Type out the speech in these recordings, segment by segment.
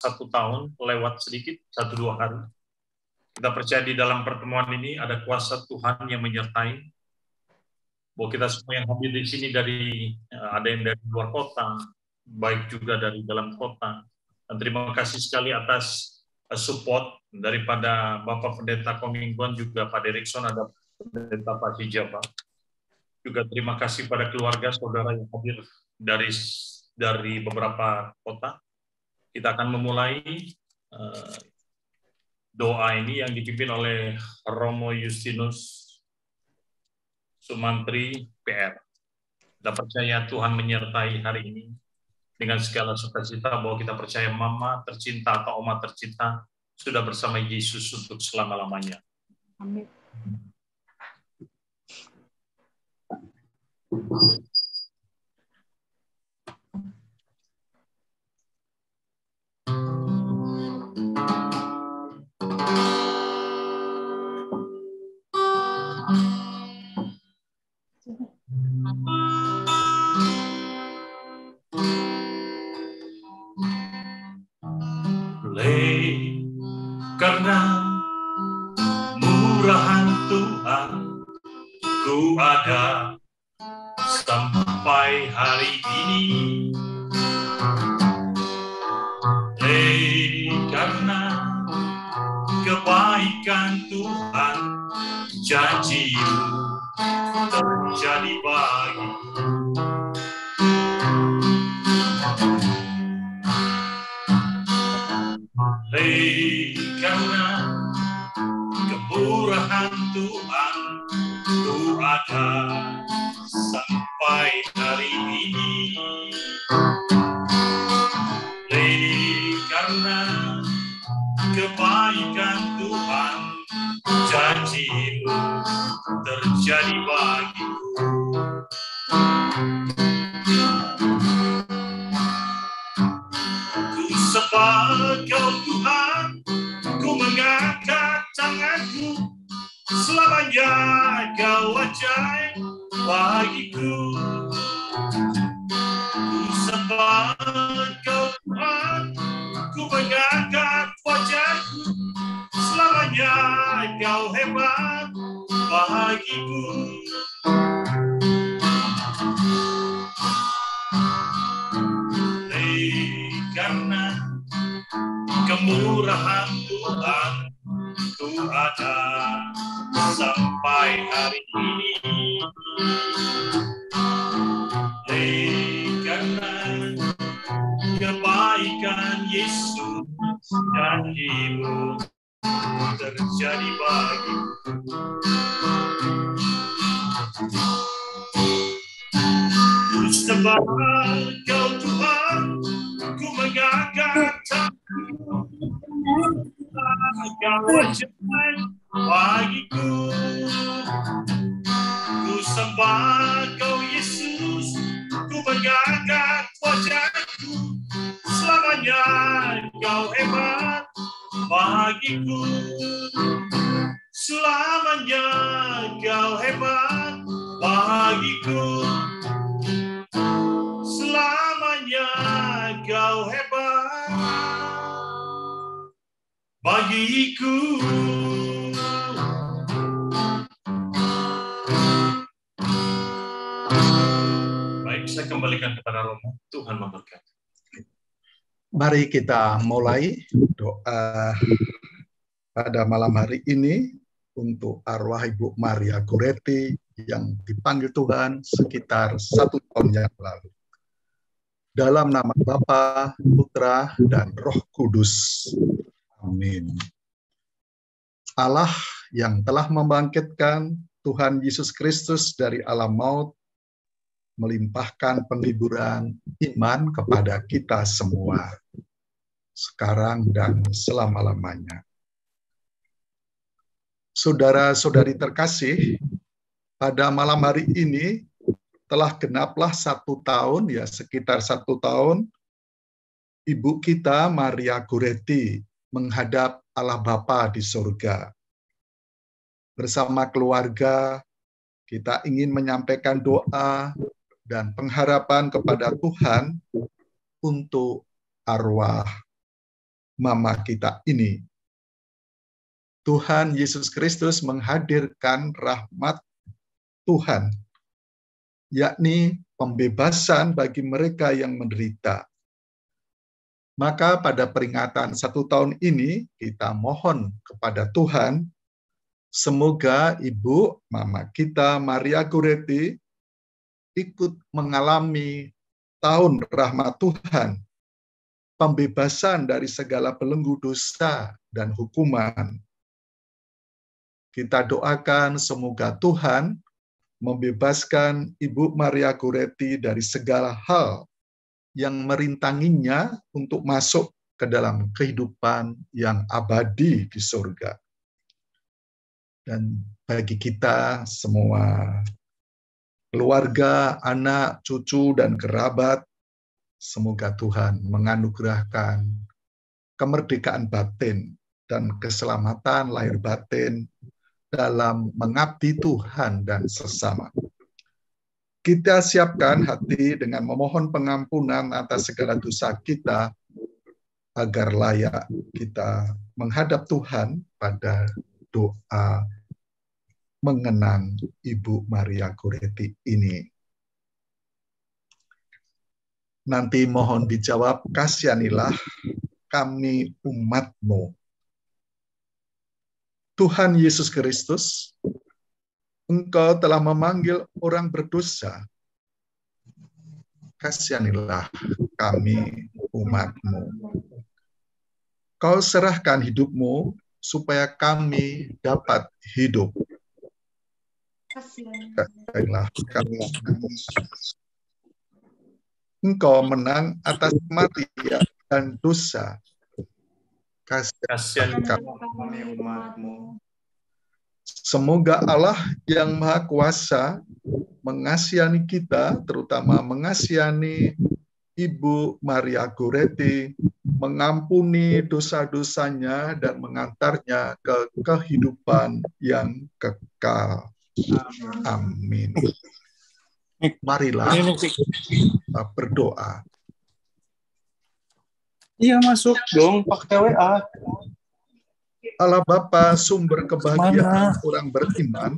1 tahun lewat sedikit, 1-2 hari. Kita percaya di dalam pertemuan ini ada kuasa Tuhan yang menyertai. Bahwa kita semua yang hadir di sini ada yang dari luar kota, baik juga dari dalam kota. Dan terima kasih sekali atas support daripada Bapak Pendeta Komingguan, juga Pak Derikson, ada Pendeta Pak Hijaba. Juga terima kasih pada keluarga saudara yang hadir dari beberapa kota. Kita akan memulai doa ini yang dipimpin oleh Romo Justinus Sumantri PR. Kita percaya Tuhan menyertai hari ini dengan segala sukacita, bahwa kita percaya Mama tercinta atau Oma tercinta sudah bersama Yesus untuk selama-lamanya. Amin. Karena murahan Tuhan, ku ada sampai hari ini. Karena kebaikan Tuhan, janji-Mu terjadi bagiku. Karena kemurahan Tuhan, ku ada sampai hari ini. Karena kebaikan Tuhan, janji-Mu terjadi bagiku. Ku sembah Kau Tuhan, ku mengangkat tanganku, selamanya Kau ajaib bagiku. Ku sembah Kau Tuhan, ku mengangkat wajahku, selamanya Kau hebat bagiku. Karena kemurahan Tuhan, ku ada sampai hari ini. Karena kebaikan Yesus, janji-Mu terjadi bagiku. Ku sembah Kau Tuhan, ku mengangkat tanganku, Kau ajaib bagiku. Ku sembah Kau Yesus, ku mengangkat wajahku, selamanya Kau hebat bagiku. Selamanya Kau hebat bagiku. Selamanya Kau hebat bagiku. Baik, saya kembalikan kepada Romo. Tuhan memberkati. Mari kita mulai doa pada malam hari ini untuk arwah Ibu Maria Goretti yang dipanggil Tuhan sekitar 1 tahun yang lalu. Dalam nama Bapa, Putra, dan Roh Kudus. Amin. Allah yang telah membangkitkan Tuhan Yesus Kristus dari alam maut, melimpahkan penghiburan iman kepada kita semua, sekarang dan selama-lamanya. Saudara-saudari terkasih, pada malam hari ini telah genaplah 1 tahun, ya sekitar 1 tahun, Ibu kita Maria Goretti menghadap Allah Bapa di surga. Bersama keluarga, kita ingin menyampaikan doa dan pengharapan kepada Tuhan untuk arwah mama kita ini. Tuhan Yesus Kristus menghadirkan rahmat Tuhan, yakni pembebasan bagi mereka yang menderita. Maka pada peringatan 1 tahun ini, kita mohon kepada Tuhan, semoga Ibu Mama kita, Maria Goretti, ikut mengalami tahun rahmat Tuhan, pembebasan dari segala belenggu dosa dan hukuman. Kita doakan semoga Tuhan membebaskan Ibu Maria Goretti dari segala hal yang merintanginya untuk masuk ke dalam kehidupan yang abadi di surga. Dan bagi kita semua, keluarga, anak, cucu, dan kerabat, semoga Tuhan menganugerahkan kemerdekaan batin dan keselamatan lahir batin dalam mengabdi Tuhan dan sesama. Kita siapkan hati dengan memohon pengampunan atas segala dosa kita, agar layak kita menghadap Tuhan pada doa mengenang Ibu Maria Goretti ini. Nanti mohon dijawab, kasihanilah kami umat-Mu. Tuhan Yesus Kristus, Engkau telah memanggil orang berdosa. Kasihanilah kami umat-Mu. Kau serahkan hidup-Mu supaya kami dapat hidup. Kasihanilah kami. Engkau menang atas kematian dan dosa. Kasihanilah kami umat-Mu. Semoga Allah yang Maha Kuasa mengasihani kita, terutama mengasihani Ibu Maria Goretti, mengampuni dosa-dosanya dan mengantarnya ke kehidupan yang kekal. Amin. Marilah kita berdoa. Iya, masuk dong, pakai WA. Allah Bapa, sumber kebahagiaan orang beriman,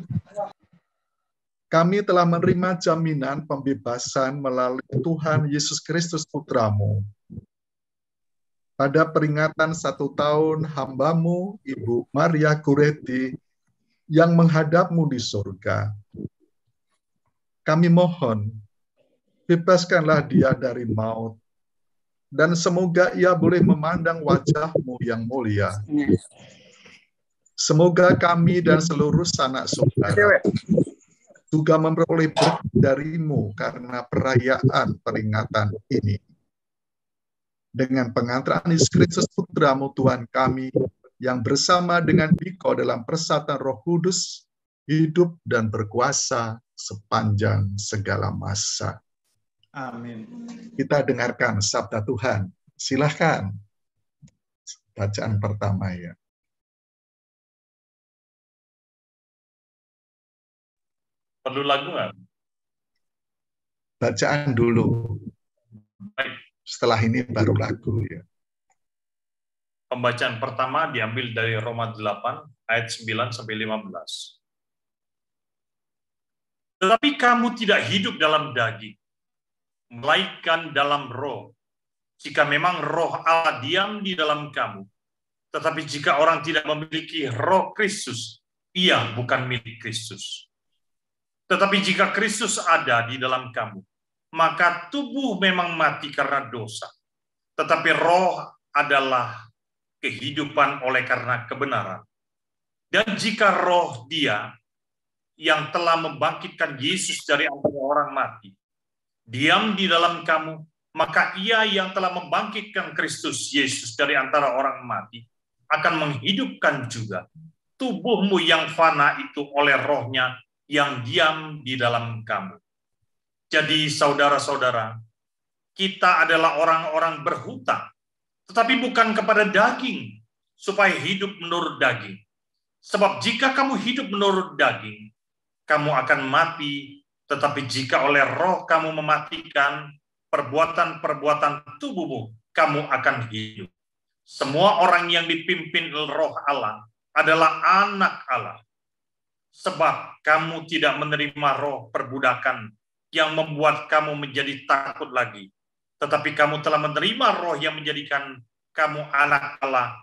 kami telah menerima jaminan pembebasan melalui Tuhan Yesus Kristus Putra-Mu. Pada peringatan 1 tahun hamba-Mu, Ibu Maria Goretti, yang menghadap-Mu di surga, kami mohon, bebaskanlah dia dari maut, dan semoga ia boleh memandang wajah-Mu yang mulia. Semoga kami dan seluruh sanak saudara juga memperoleh berkat dari-Mu karena perayaan peringatan ini. Dengan pengantaran Yesus Kristus Putra-Mu Tuhan kami, yang bersama dengan Biko dalam persatuan Roh Kudus, hidup dan berkuasa sepanjang segala masa. Amin. Kita dengarkan sabda Tuhan. Silakan. Bacaan pertama ya. Perlu lagu nggak? Bacaan dulu. Baik. Setelah ini baru lagu ya. Pembacaan pertama diambil dari Roma 8 ayat 9-15. Tetapi kamu tidak hidup dalam daging, melainkan dalam roh. Jika memang roh Allah diam di dalam kamu, tetapi jika orang tidak memiliki roh Kristus, ia bukan milik Kristus. Tetapi jika Kristus ada di dalam kamu, maka tubuh memang mati karena dosa, tetapi roh adalah kehidupan oleh karena kebenaran. Dan jika roh Dia yang telah membangkitkan Yesus dari antara orang mati diam di dalam kamu, maka Ia yang telah membangkitkan Kristus Yesus dari antara orang mati akan menghidupkan juga tubuhmu yang fana itu oleh rohnya yang diam di dalam kamu. Jadi saudara-saudara, kita adalah orang-orang berhutang, tetapi bukan kepada daging, supaya hidup menurut daging. Sebab jika kamu hidup menurut daging, kamu akan mati, tetapi jika oleh roh kamu mematikan perbuatan-perbuatan tubuhmu, kamu akan hidup. Semua orang yang dipimpin Roh Allah adalah anak Allah. Sebab kamu tidak menerima roh perbudakan yang membuat kamu menjadi takut lagi. Tetapi kamu telah menerima roh yang menjadikan kamu anak Allah.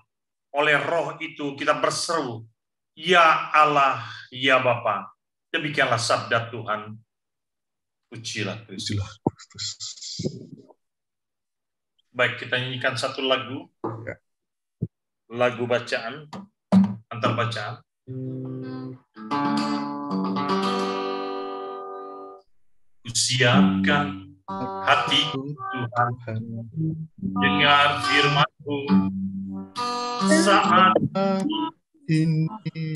Oleh roh itu kita berseru, Ya Allah, Ya Bapa. Demikianlah sabda Tuhan. Pujilah Kristus. Baik, kita nyanyikan satu lagu. Lagu bacaan, antar bacaan. Kusiapkan hatiku Tuhan, dengar firman-Mu saat ini.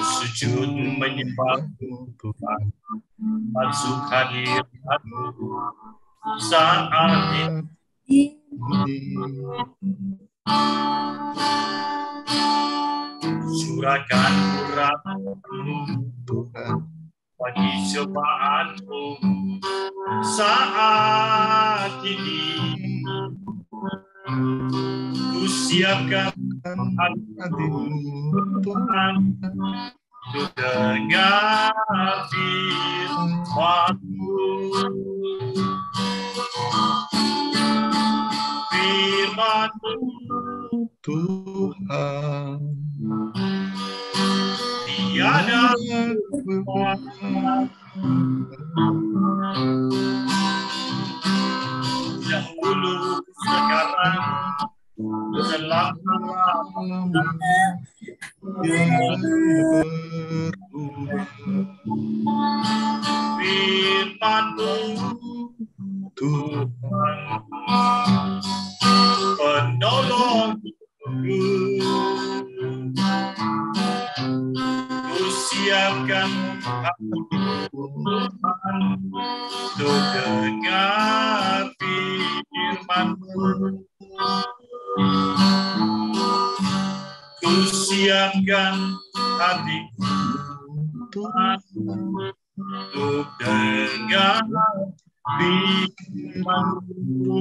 Sujud menyembah-Mu Tuhan, masuk hadirat-Mu saat ini. Surahkan urap-Mu Tuhan bagi cobaan-Mu saat ini. Kusiapkan hatimu Tuhan, untuk dengar firman-Mu. Firman-Mu Tuhan, tiada dahulu sekarang selama firman-Mu Tuhan, penolongku. Kusiapkan hatiku Tuhan, untuk dengar firman-Mu. Kusiapkan hatiku Tuhan, untuk dengar firman-Mu.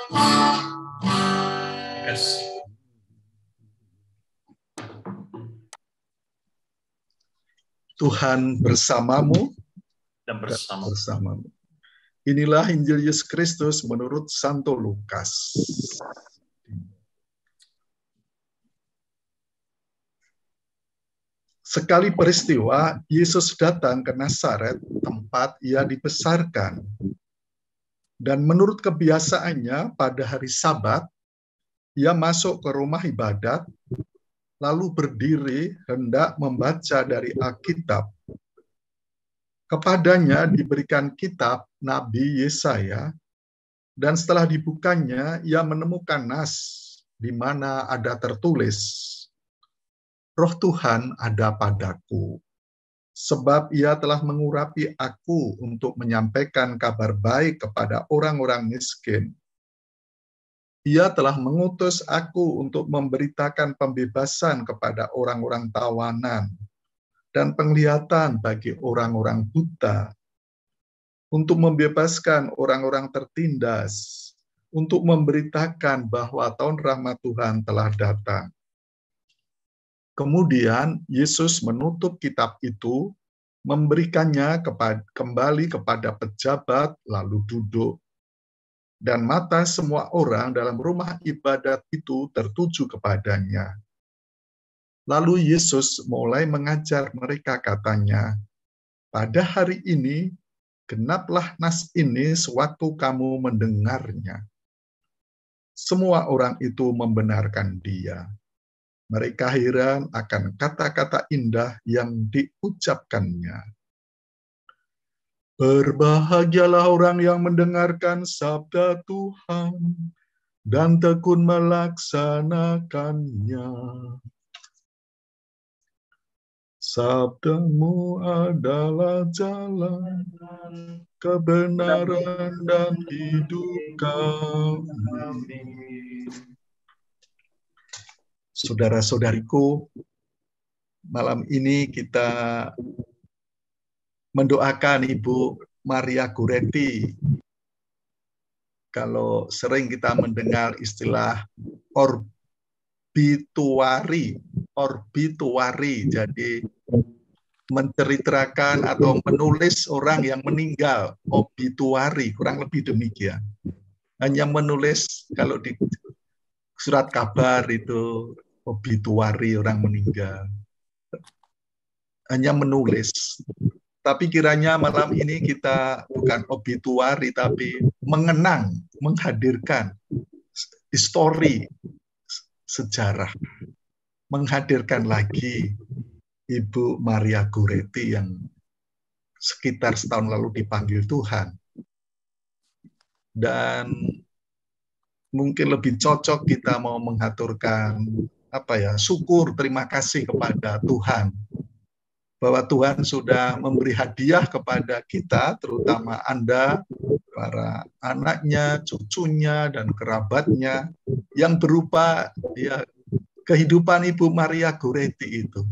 Terima kasih. Tuhan bersamamu Dan bersamamu. Inilah Injil Yesus Kristus menurut Santo Lukas. Sekali peristiwa, Yesus datang ke Nazaret, tempat ia dibesarkan. Dan menurut kebiasaannya, pada hari Sabat, ia masuk ke rumah ibadat, lalu berdiri hendak membaca dari Alkitab. Kepadanya diberikan kitab Nabi Yesaya, dan setelah dibukanya, ia menemukan nas di mana ada tertulis, Roh Tuhan ada padaku, sebab ia telah mengurapi aku untuk menyampaikan kabar baik kepada orang-orang miskin. Ia telah mengutus aku untuk memberitakan pembebasan kepada orang-orang tawanan dan penglihatan bagi orang-orang buta, untuk membebaskan orang-orang tertindas, untuk memberitakan bahwa tahun rahmat Tuhan telah datang. Kemudian Yesus menutup kitab itu, memberikannya kembali kepada pejabat, lalu duduk. Dan mata semua orang dalam rumah ibadat itu tertuju kepadanya. Lalu Yesus mulai mengajar mereka, katanya, pada hari ini, genaplah nas ini sewaktu kamu mendengarnya. Semua orang itu membenarkan dia. Mereka heran akan kata-kata indah yang diucapkannya. Berbahagialah orang yang mendengarkan sabda Tuhan dan tekun melaksanakannya. Sabdamu adalah jalan, kebenaran dan hidup kami. Saudara-saudariku, malam ini kita mendoakan Ibu Maria Goretti. Kalau sering kita mendengar istilah obituari, jadi menceritakan atau menulis orang yang meninggal, obituari, kurang lebih demikian. Hanya menulis, kalau di surat kabar itu obituari orang meninggal. Hanya menulis. Tapi kiranya malam ini kita bukan obituari, tapi mengenang, menghadirkan histori, sejarah. Menghadirkan lagi Ibu Maria Goretti yang sekitar setahun lalu dipanggil Tuhan. Dan mungkin lebih cocok kita mau mengaturkan syukur, terima kasih kepada Tuhan. Bahwa Tuhan sudah memberi hadiah kepada kita, terutama Anda, para anaknya, cucunya, dan kerabatnya, yang berupa kehidupan Ibu Maria Goretti itu.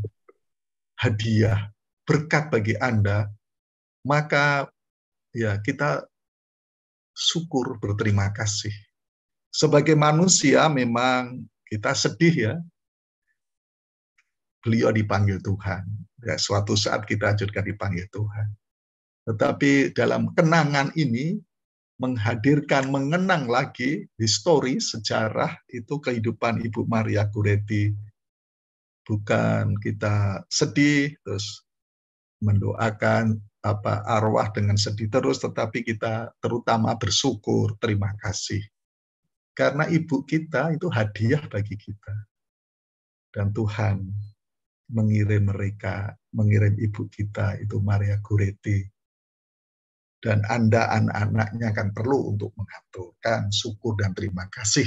Hadiah, berkat bagi Anda, maka kita syukur, berterima kasih. Sebagai manusia memang kita sedih beliau dipanggil Tuhan. Suatu saat kita juga dipanggil Tuhan. Tetapi dalam kenangan ini, mengenang lagi histori, sejarah, itu kehidupan Ibu Maria Goretti. Bukan kita sedih, terus mendoakan arwah dengan sedih terus, tetapi kita terutama bersyukur, terima kasih. Karena ibu kita itu hadiah bagi kita. Dan Tuhan mengirim ibu kita, itu Maria Goretti. Dan Anda, anak-anaknya kan perlu untuk mengaturkan syukur dan terima kasih.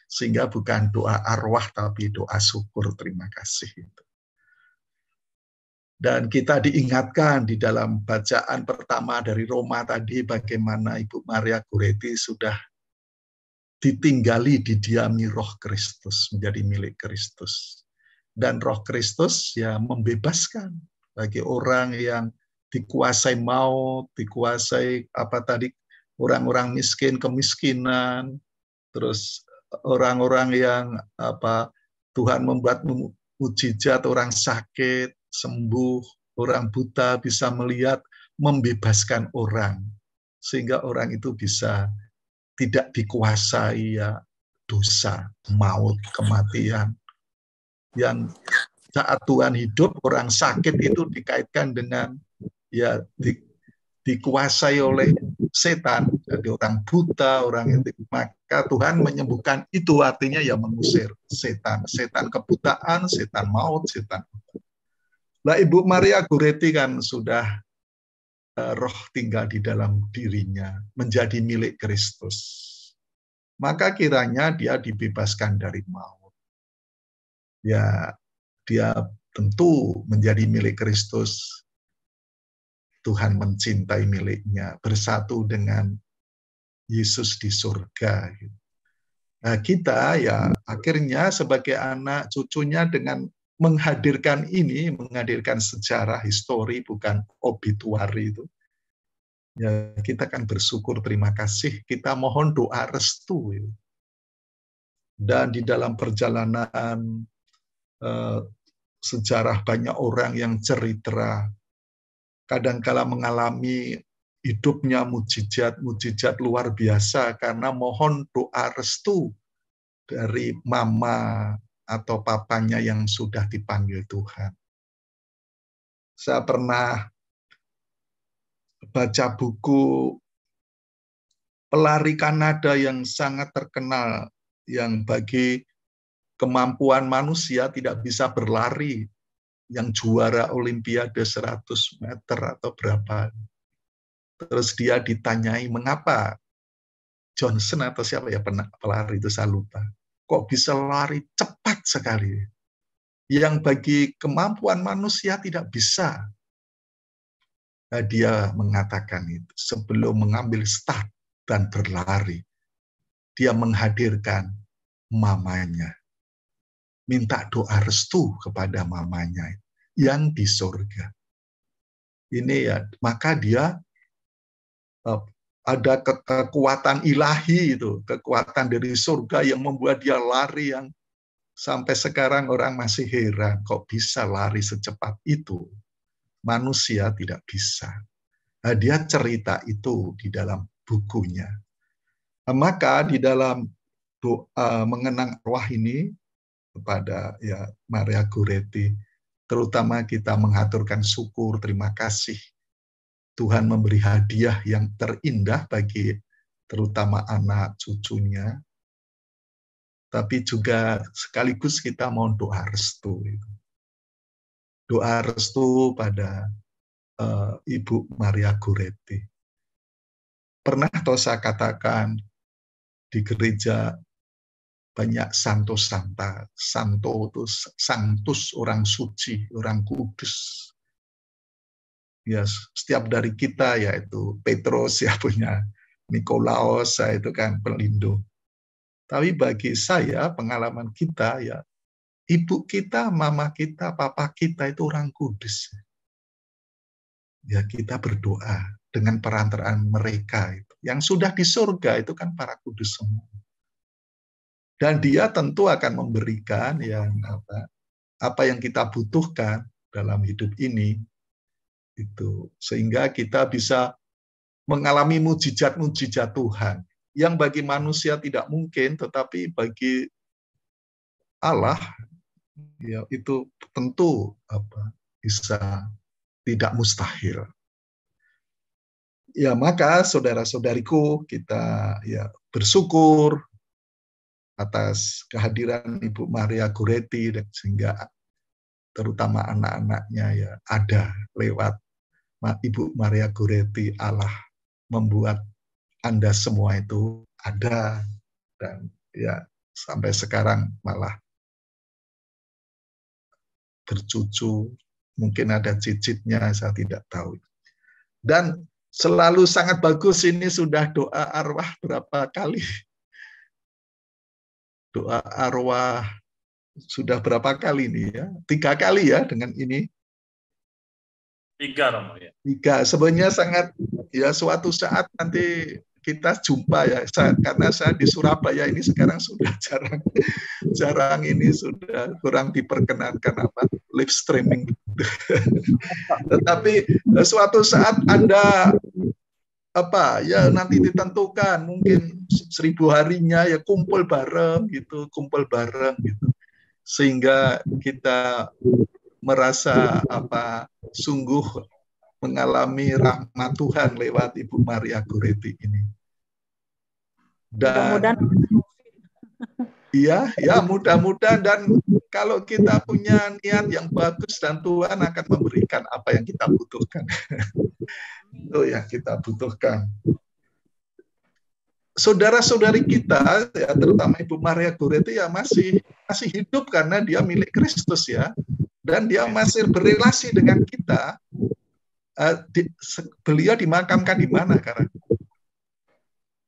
Sehingga bukan doa arwah, tapi doa syukur, terima kasih. Dan kita diingatkan di dalam bacaan pertama dari Roma tadi, bagaimana Ibu Maria Goretti sudah ditinggali, didiami Roh Kristus, menjadi milik Kristus. Dan Roh Kristus membebaskan bagi orang yang dikuasai maut, dikuasai orang-orang miskin, kemiskinan, terus orang-orang yang Tuhan membuat mujizat, orang sakit sembuh, orang buta bisa melihat, membebaskan orang sehingga orang itu bisa tidak dikuasai dosa, maut, kematian. Yang saat Tuhan hidup, orang sakit itu dikaitkan dengan dikuasai oleh setan, jadi orang buta, orang yang maka Tuhan menyembuhkan itu, artinya mengusir setan, setan kebutaan, setan maut, setan. Nah, Ibu Maria Goretti kan sudah roh tinggal di dalam dirinya, menjadi milik Kristus. Maka kiranya dia dibebaskan dari maut. Dia tentu menjadi milik Kristus. Tuhan mencintai miliknya, bersatu dengan Yesus di surga. Nah, kita akhirnya sebagai anak cucunya dengan menghadirkan sejarah, histori, bukan obituari itu. Kita akan bersyukur, terima kasih. Kita mohon doa restu. Dan di dalam perjalanan sejarah banyak orang yang cerita, kadangkala mengalami hidupnya mujizat luar biasa karena mohon doa restu dari mama atau papanya yang sudah dipanggil Tuhan. Saya pernah baca buku pelari Kanada yang sangat terkenal, yang bagi kemampuan manusia tidak bisa berlari, yang juara Olimpiade 100 meter atau berapa. Terus dia ditanyai, mengapa Johnson atau siapa pelari itu, saya lupa, kok bisa lari cepat sekali, yang bagi kemampuan manusia tidak bisa. Nah, dia mengatakan itu, sebelum mengambil start dan berlari, dia menghadirkan mamanya, minta doa restu kepada mamanya yang di surga. Ini maka dia ada kekuatan ilahi itu, kekuatan dari surga yang membuat dia lari yang sampai sekarang orang masih heran kok bisa lari secepat itu. Manusia tidak bisa. Nah, dia cerita itu di dalam bukunya. Maka di dalam doa mengenang arwah ini kepada ya Maria Goretti, terutama kita mengaturkan syukur, terima kasih Tuhan memberi hadiah yang terindah bagi terutama anak cucunya, tapi juga sekaligus kita mau doa restu. Doa restu pada Ibu Maria Goretti. Pernah saya katakan di gereja banyak santo santa. Santo itu sanctus, orang suci, orang kudus. Ya, setiap dari kita yaitu Petrus ya punya Nikolaus itu kan pelindung. Tapi bagi saya pengalaman kita ya ibu kita, mama kita, papa kita itu orang kudus. Ya kita berdoa dengan perantaraan mereka itu. Yang sudah di surga itu kan para kudus semua. Dan dia tentu akan memberikan yang apa yang kita butuhkan dalam hidup ini. Itu sehingga kita bisa mengalami mujizat-mujizat Tuhan yang bagi manusia tidak mungkin, tetapi bagi Allah ya itu tentu bisa tidak mustahil. Ya maka saudara-saudariku kita ya bersyukur atas kehadiran Ibu Maria Goretti dan sehingga terutama anak-anaknya ya ada lewat Ibu Maria Goretti. Allah membuat Anda semua itu ada dan ya sampai sekarang malah bercucu, mungkin ada cicitnya saya tidak tahu. Dan selalu sangat bagus ini sudah doa arwah berapa kali? Doa arwah sudah berapa kali nih ya? 3 kali ya dengan ini. 3 Romo ya. 3. Sebenarnya sangat ya suatu saat nanti kita jumpa ya. Karena saya di Surabaya ini sekarang sudah jarang ini sudah kurang diperkenankan live streaming. Tetapi suatu saat Anda ya nanti ditentukan mungkin 1000 harinya ya kumpul bareng gitu. Sehingga kita merasa sungguh mengalami rahmat Tuhan lewat Ibu Maria Goretti ini. Dan mudah-mudahan dan kalau kita punya niat yang bagus dan Tuhan akan memberikan apa yang kita butuhkan. Itu yang kita butuhkan. Saudara-saudari kita, ya, terutama Ibu Maria Goretti ya masih hidup karena dia milik Kristus ya, dan dia masih berelasi dengan kita. Beliau dimakamkan di mana, Kara?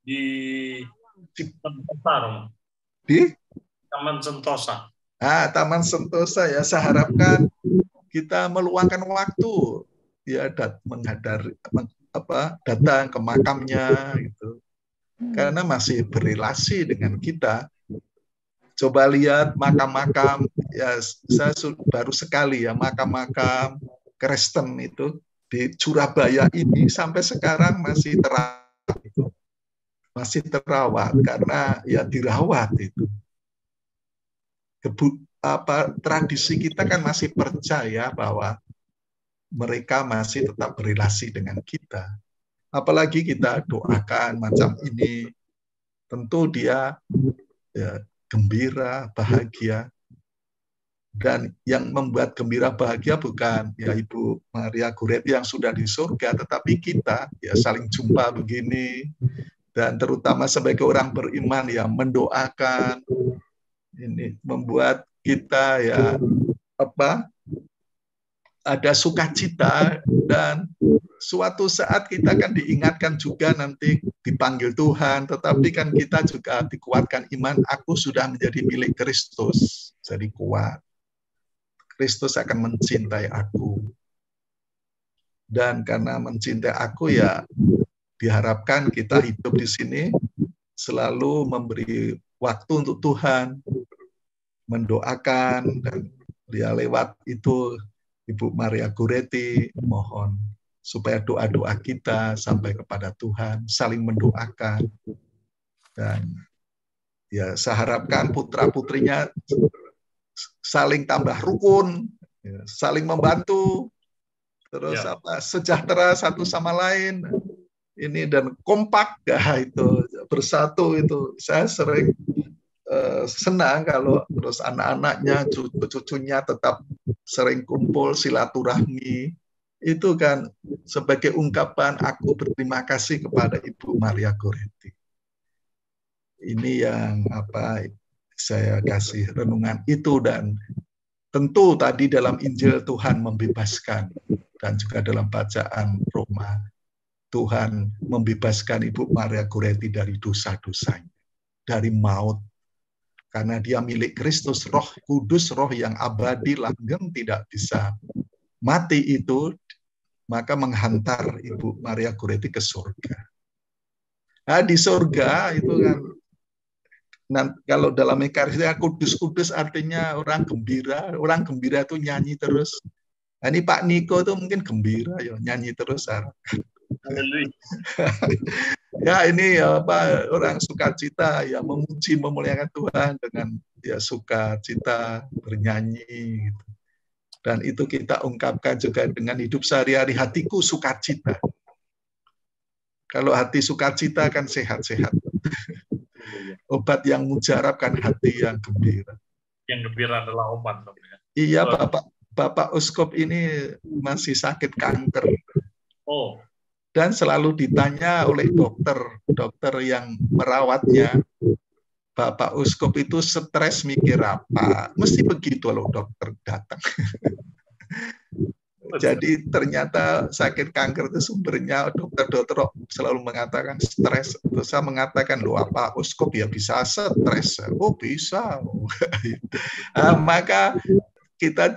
Di Sentosa. Di Taman Sentosa. Taman Sentosa ya. Saya harapkan kita meluangkan waktu ya datang ke makamnya gitu. Karena masih berelasi dengan kita. Coba lihat makam-makam ya, saya baru sekali ya makam-makam Kristen itu di Surabaya ini sampai sekarang masih terawat karena ya dirawat itu. Tradisi kita kan masih percaya bahwa mereka masih tetap berelasi dengan kita. Apalagi kita doakan macam ini, tentu dia ya, gembira, bahagia. Dan yang membuat gembira bahagia bukan ya Ibu Maria Goretti yang sudah di surga, tetapi kita ya saling jumpa begini. Dan terutama sebagai orang beriman ya mendoakan, ini membuat kita ya ada sukacita dan suatu saat kita akan diingatkan juga nanti dipanggil Tuhan, tetapi kan kita juga dikuatkan iman, aku sudah menjadi milik Kristus, jadi kuat. Kristus akan mencintai aku. Dan karena mencintai aku ya diharapkan kita hidup di sini selalu memberi waktu untuk Tuhan, mendoakan, dan dia lewat itu Ibu Maria Goretti mohon supaya doa-doa kita sampai kepada Tuhan, saling mendoakan, dan ya saya harapkan putra-putrinya saling tambah rukun, ya, saling membantu, terus sejahtera satu sama lain, ini dan kompak ya, itu bersatu itu. Saya sering senang kalau terus anak-anaknya, cucu-cucunya tetap sering kumpul silaturahmi. Itu kan sebagai ungkapan aku berterima kasih kepada Ibu Maria Goretti. Ini yang saya kasih renungan itu, dan tentu tadi dalam Injil Tuhan membebaskan, dan juga dalam bacaan Roma Tuhan membebaskan Ibu Maria Goretti dari dosa-dosanya, dari maut, karena dia milik Kristus, Roh Kudus, Roh yang abadi, langgeng, tidak bisa mati itu, maka menghantar Ibu Maria Goretti ke surga. Nah, di surga itu kan, kalau dalam Ekaristia kudus-kudus artinya orang gembira itu nyanyi terus. Nah, ini Pak Niko itu mungkin gembira ya, nyanyi terus. Ya ini orang sukacita ya, memuji memuliakan Tuhan dengan ya sukacita bernyanyi gitu. Dan itu kita ungkapkan juga dengan hidup sehari-hari, hatiku sukacita. Kalau hati sukacita kan sehat-sehat. Obat yang mujarab kan hati yang gembira. Yang gembira adalah obat. Iya, Bapak Uskup ini masih sakit kanker. Oh. Dan selalu ditanya oleh dokter yang merawatnya, Bapak Uskup itu stres mikir apa? Mesti begitu loh dokter datang. Jadi ternyata sakit kanker itu sumbernya dokter selalu mengatakan stres. Terus saya mengatakan, loh apa Uskup ya bisa stres? Oh bisa. Maka kita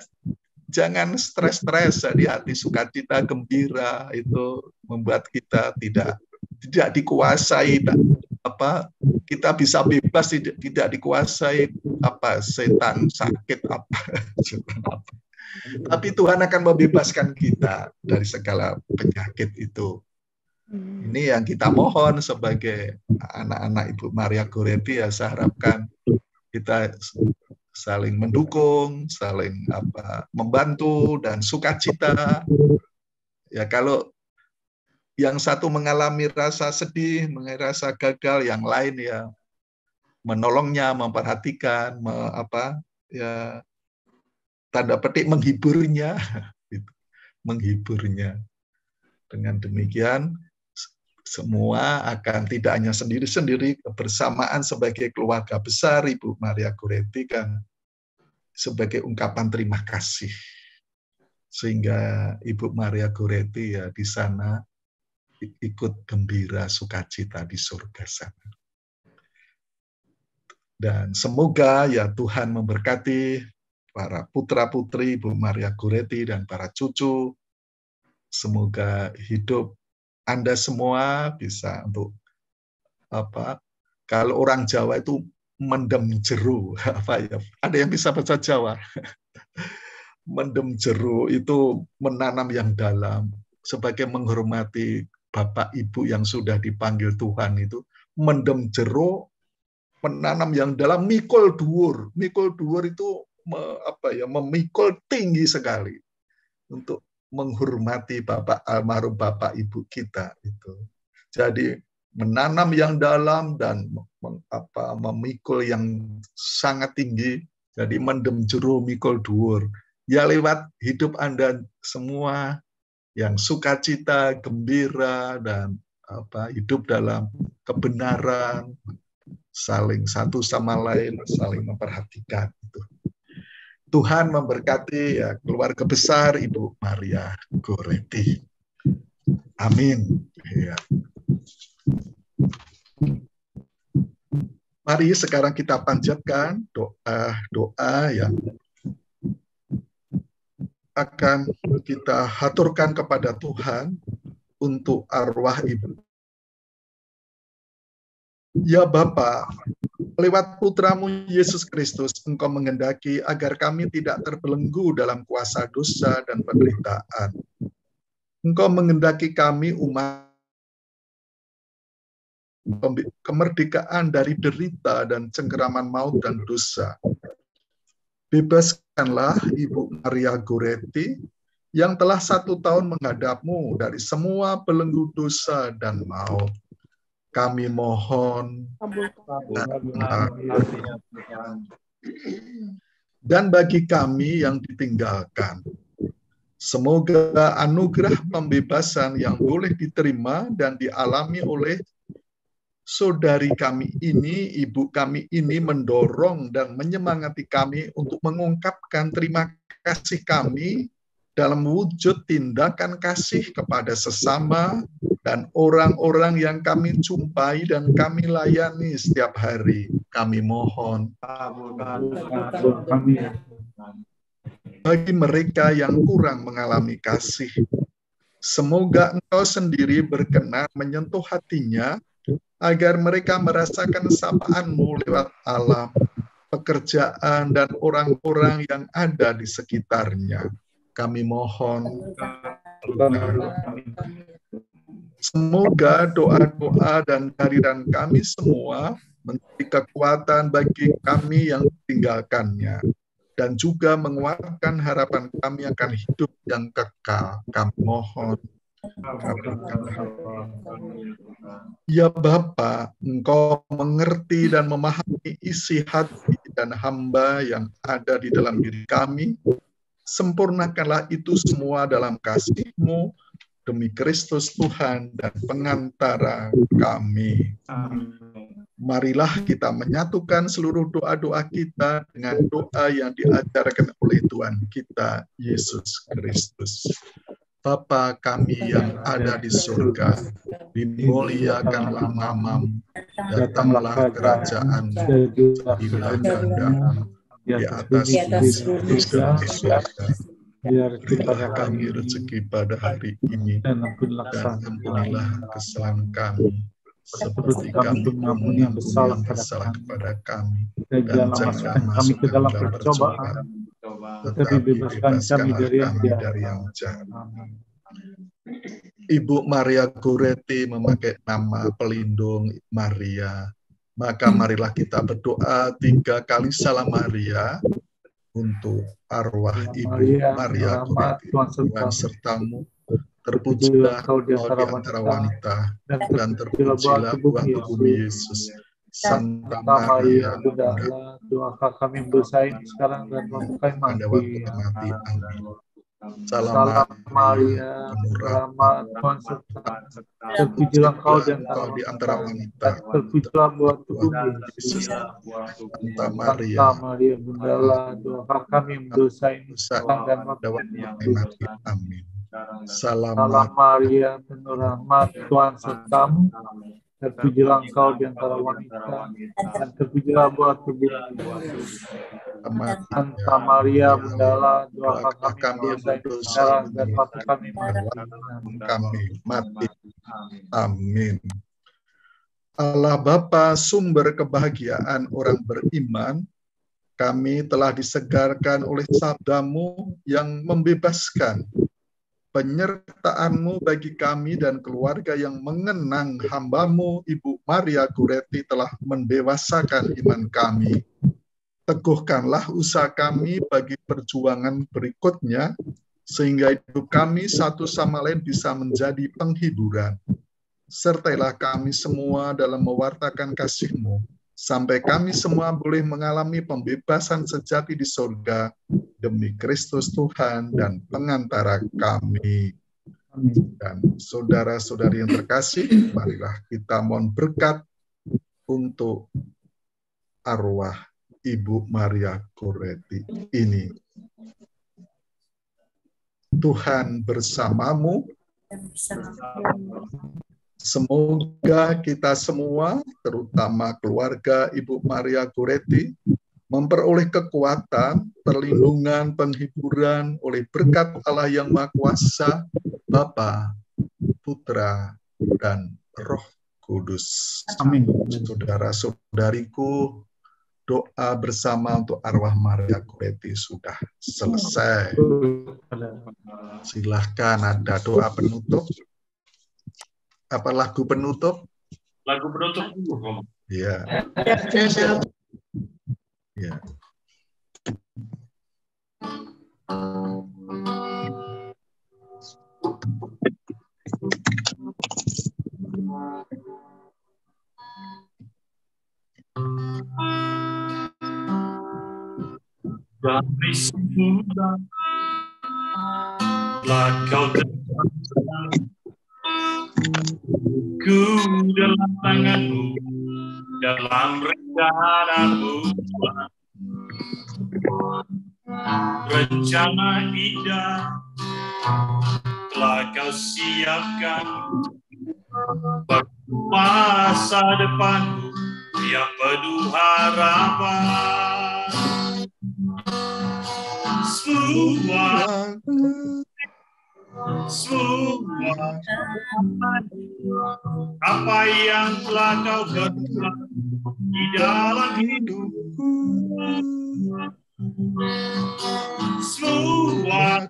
jangan stres-stres, jadi hati sukacita gembira itu membuat kita tidak dikuasai kita bisa bebas, tidak dikuasai setan sakit tapi Tuhan akan membebaskan kita dari segala penyakit itu. Ini yang kita mohon sebagai anak-anak Ibu Maria Goretti, ya saya harapkan kita saling mendukung, saling membantu dan sukacita. Ya kalau yang satu mengalami rasa sedih, rasa gagal, yang lain ya menolongnya, memperhatikan, ya tanda petik menghiburnya, menghiburnya. Dengan demikian semua akan tidak hanya sendiri-sendiri, kebersamaan sebagai keluarga besar Ibu Maria Goretti kan sebagai ungkapan terima kasih. Sehingga Ibu Maria Goretti ya di sana ikut gembira sukacita di surga sana. Dan semoga ya Tuhan memberkati para putra-putri Ibu Maria Goretti dan para cucu. Semoga hidup Anda semua bisa untuk kalau orang Jawa itu mendem jeru, ada yang bisa bahasa Jawa? Mendem jeru itu menanam yang dalam, sebagai menghormati Bapak Ibu yang sudah dipanggil Tuhan itu, mendem jeru, menanam yang dalam, mikul dhuwur. Mikul dhuwur itu memikul tinggi sekali untuk menghormati almarhum Bapak Ibu kita itu. Jadi menanam yang dalam dan memikul yang sangat tinggi. Jadi mendem jeru mikul dhuwur. Ya lewat hidup Anda semua yang sukacita, gembira, dan hidup dalam kebenaran, saling satu sama lain, saling memperhatikan itu. Tuhan memberkati ya keluarga besar Ibu Maria Goretti. Amin. Ya. Mari sekarang kita panjatkan doa yang akan kita haturkan kepada Tuhan untuk arwah Ibu Ya Bapa, lewat putramu Yesus Kristus, Engkau menghendaki agar kami tidak terbelenggu dalam kuasa dosa dan penderitaan. Engkau menghendaki kami umat kemerdekaan dari derita dan cengkeraman maut dan dosa. Bebaskanlah Ibu Maria Goretti yang telah 1 tahun menghadapmu dari semua belenggu dosa dan maut. Kami mohon, dan bagi kami yang ditinggalkan, semoga anugerah pembebasan yang boleh diterima dan dialami oleh saudari kami ini, ibu kami ini mendorong dan menyemangati kami untuk mengungkapkan terima kasih kami dalam wujud tindakan kasih kepada sesama dan orang-orang yang kami jumpai dan kami layani setiap hari. Kami mohon bagi mereka yang kurang mengalami kasih, semoga Engkau sendiri berkenan menyentuh hatinya agar mereka merasakan sapaan-Mu lewat alam, pekerjaan, dan orang-orang yang ada di sekitarnya. Kami mohon, semoga doa-doa dan kehadiran kami semua menjadi kekuatan bagi kami yang ditinggalkannya, dan juga menguatkan harapan kami akan hidup yang kekal. Kami mohon, ya Bapa, Engkau mengerti dan memahami isi hati dan hamba yang ada di dalam diri kami. Sempurnakanlah itu semua dalam kasih-Mu demi Kristus Tuhan dan pengantara kami. Marilah kita menyatukan seluruh doa-doa kita dengan doa yang diajarkan oleh Tuhan kita, Yesus Kristus. Bapa kami yang ada di surga, dimuliakanlah nama-Mu, datanglah kerajaan-Mu, jadilah kehendak-Mu di atas bumi dan di surga. Berilah kami rezeki pada hari ini, dan ampunilah kesalahan kami, seperti kami mengampuni yang bersalah kepada kami, dan jangan masuk ke dalam percobaan, tetapi bebaskan kami dari yang jahat. Ibu Maria Goretti memakai nama pelindung Maria. Maka marilah kita berdoa 3 kali salam Maria untuk arwah Ibu Maria Goretti. Tuhan sertamu, terpujilah kau di antara wanita, dan terpujilah buah tubuhmu Yesus. Santa Maria, Bunda Allah, doakan kami berdosa sekarang dan pada waktu mati. Amin. Salam Maria, rahmat Tuhan serta, terpujilah kau di antara wanita, terpujilah buah tubuhmu Yesus. Santa Maria, Bunda Allah, doakan kami berdosa sekarang dan pada waktu mati. Amin. Salam Maria, penuh rahmat Tuhan sertamu, terpujilah engkau di antara wanita, dan terpujilah buah tubuhmu. Santa Maria, Bunda Allah, doakan kami yang berdosa sekarang dan waktu kami mati. Amin. Allah Bapa, sumber kebahagiaan orang beriman, kami telah disegarkan oleh sabda-Mu yang membebaskan. Penyertaan-Mu bagi kami dan keluarga yang mengenang hamba-Mu, Ibu Maria Goretti, telah mendewasakan iman kami. Teguhkanlah usaha kami bagi perjuangan berikutnya, sehingga hidup kami satu sama lain bisa menjadi penghiburan. Sertailah kami semua dalam mewartakan kasih-Mu, sampai kami semua boleh mengalami pembebasan sejati di surga, demi Kristus Tuhan dan pengantara kami. Dan saudara-saudari yang terkasih, marilah kita mohon berkat untuk arwah Ibu Maria Goretti ini. Tuhan bersamamu. Semoga kita semua, terutama keluarga Ibu Maria Goretti, memperoleh kekuatan, perlindungan, penghiburan oleh berkat Allah yang Maha Kuasa, Bapa, Putra, dan Roh Kudus. Amin. Saudara-saudariku, doa bersama untuk arwah Maria Goretti sudah selesai. Silahkan ada doa penutup. Apa lagu penutup? Lagu penutup dulu, Romo. Ya. Ya. Dari semula telah kau tetapkan ku dalam tanganmu, dalam rencanamu, rencana indah telah kau siapkan bagi masa depanmu yang penuh harapan. Semua apa yang telah kau kerjakan di dalam hidupku, semua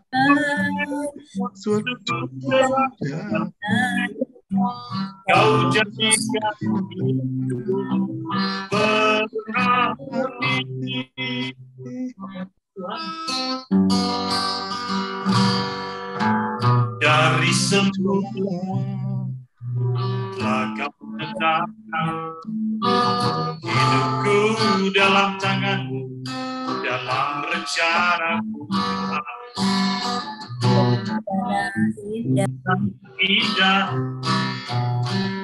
kau jadikan berarti. Dari semua telah kau tetapkan hidupku dalam tanganmu, dalam rencanamu. Indah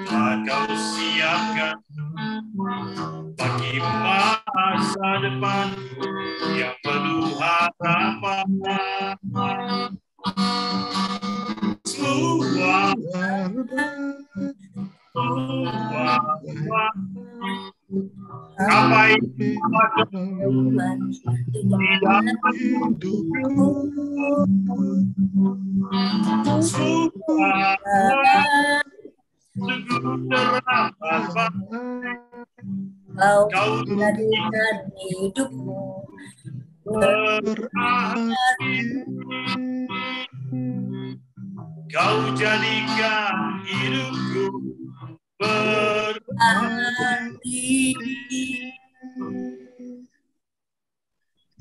telah kau siapkan bagi masa depan yang penuh harapan. Semua apa yang tidak semua kau jadikan hidupmu berarti. Kau jadikan hidupku berarti.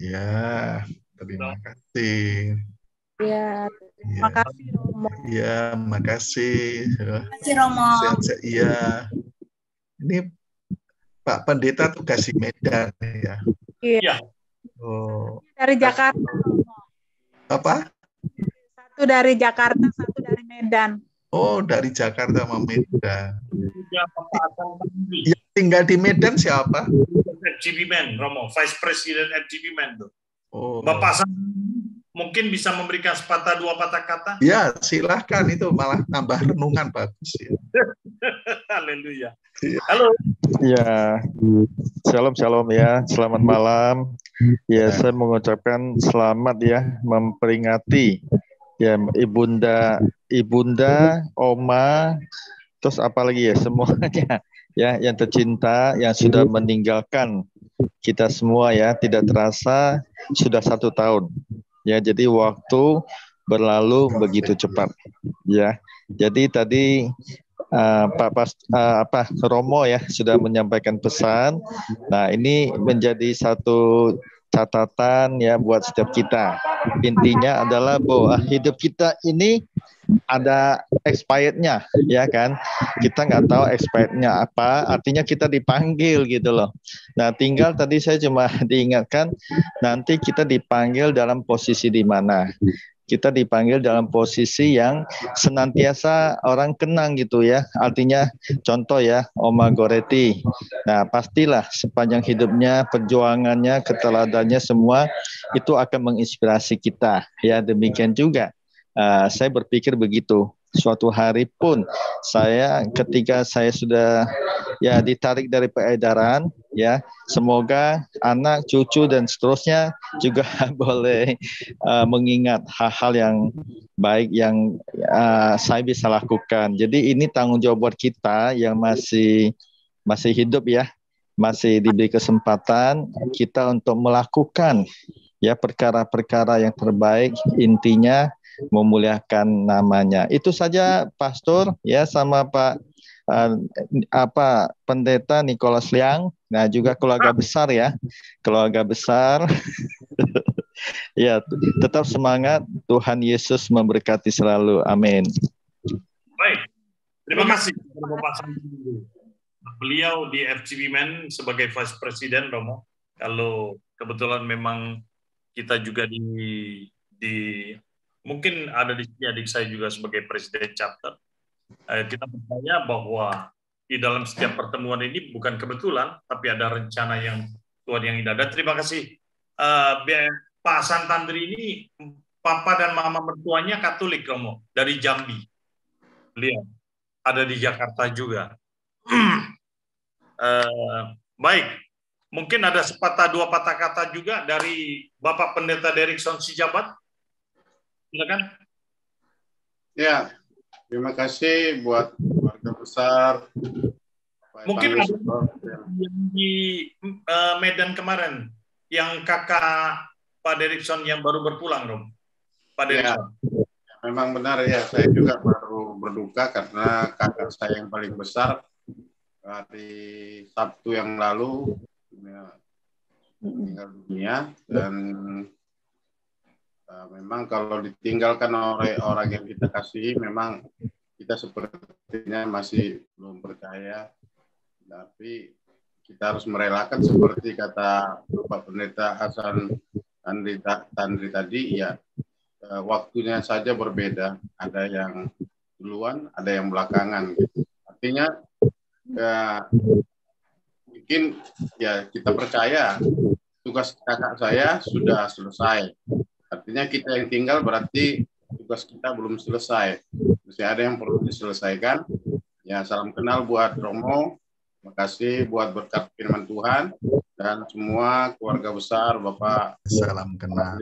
Ya, terima kasih. Ya, terima kasih Romo. Ya, makasih. Terima kasih Romo. Sehat-sehat. Iya. Ini Pak Pendeta tugas di Medan ya. Iya. Oh. Dari Jakarta Romo. Apa? Satu dari Jakarta, satu dari Medan. Oh, dari Jakarta sama Medan. Yang tinggal di Medan siapa? FGB Men, Romo, Vice President FGB Men tuh. Oh. Bapak mungkin bisa memberikan sepatah dua patah kata? Ya, silahkan, itu malah tambah renungan bagus ya. Haleluya. Halo. Ya, shalom ya, selamat malam. Ya, saya mengucapkan selamat ya, memperingati ya ibunda, oma, terus apalagi ya semuanya ya yang tercinta yang sudah meninggalkan kita semua ya, tidak terasa sudah 1 tahun ya, jadi waktu berlalu begitu cepat ya. Jadi tadi Pak Romo ya sudah menyampaikan pesan. Nah, ini menjadi satu catatan ya buat setiap kita. Intinya adalah bahwa hidup kita ini ada expirednya, ya kan? Kita nggak tahu expirednya apa, artinya kita dipanggil gitu loh. Nah, tinggal tadi saya cuma diingatkan, nanti kita dipanggil dalam posisi di mana. Kita dipanggil dalam posisi yang senantiasa orang kenang gitu ya. Artinya contoh ya, Oma Goretti. Nah, pastilah sepanjang hidupnya, perjuangannya, keteladannya semua itu akan menginspirasi kita. Ya, demikian juga. Saya berpikir begitu. Suatu hari pun saya ketika saya sudah ya ditarik dari peredaran ya, semoga anak, cucu dan seterusnya juga boleh mengingat hal-hal yang baik yang saya bisa lakukan. Jadi ini tanggung jawab buat kita yang masih hidup ya, masih diberi kesempatan kita untuk melakukan ya perkara-perkara yang terbaik, intinya memuliakan namanya. Itu saja Pastor ya, sama Pak Pendeta Nicholas Liang. Nah, juga keluarga besar ya, keluarga besar. Ya, tetap semangat. Tuhan Yesus memberkati selalu. Amin. Baik, terima kasih Bapak Sandi. Beliau di FCB Men sebagai Vice President, Romo. Kalau kebetulan memang kita juga di mungkin ada di sini adik saya juga sebagai Presiden Chapter. Kita percaya bahwa di dalam setiap pertemuan ini bukan kebetulan, tapi ada rencana yang Tuhan yang indah. Dan terima kasih Pak Santandri ini, Papa dan Mama mertuanya Katolik, Romo, dari Jambi. Beliau ada di Jakarta juga. Baik, mungkin ada dua patah kata juga dari Bapak Pendeta Derikson Sijabat. Silakan. Ya, terima kasih buat keluarga besar. Mungkin ada yang di Medan kemarin, yang kakak Pak Derikson yang baru berpulang, Rom. Pak Derikson. Ya, memang benar ya, saya juga baru berduka karena kakak saya yang paling besar hari Sabtu yang lalu meninggal dunia, dan memang kalau ditinggalkan oleh orang yang kita kasihi, memang kita sepertinya masih belum percaya, tapi kita harus merelakan seperti kata Bapak Pendeta Hasan Tandri tadi, ya waktunya saja berbeda, ada yang duluan, ada yang belakangan. Gitu. Artinya mungkin ya kita percaya tugas kakak saya sudah selesai. Artinya kita yang tinggal berarti tugas kita belum selesai. Masih ada yang perlu diselesaikan. Ya, salam kenal buat Romo. Terima kasih buat berkat firman Tuhan dan semua keluarga besar Bapak. Salam kenal.